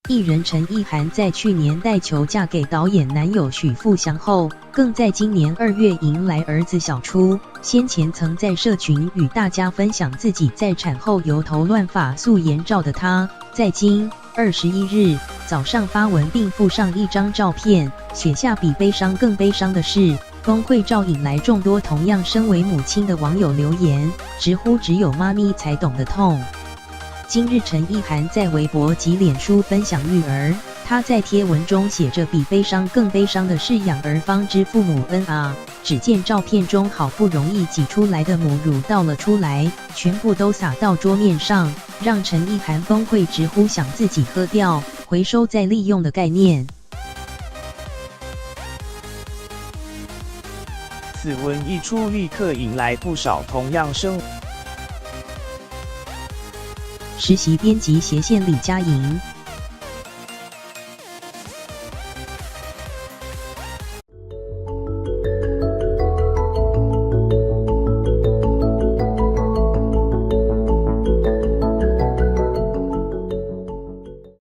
艺人陈意涵在去年带球嫁给导演男友许富祥后，更在今年2月迎来儿子小初。先前曾在社群与大家分享自己在产后油头乱发素颜照的她，在今21日早上发文并附上一张照片，写下比悲伤更悲伤的是。崩溃照引来众多同样身为母亲的网友留言，直呼只有妈咪才懂得痛。今日陈意涵在微博及脸书分享育儿，她在贴文中写着比悲伤更悲伤的是养儿方知父母恩啊！只见照片中好不容易挤出来的母乳倒了出来，全部都洒到桌面上，让陈意涵崩溃直呼想自己喝掉，回收再利用的概念。此文一出，立刻引来不少同样身实习编辑斜线李佳莹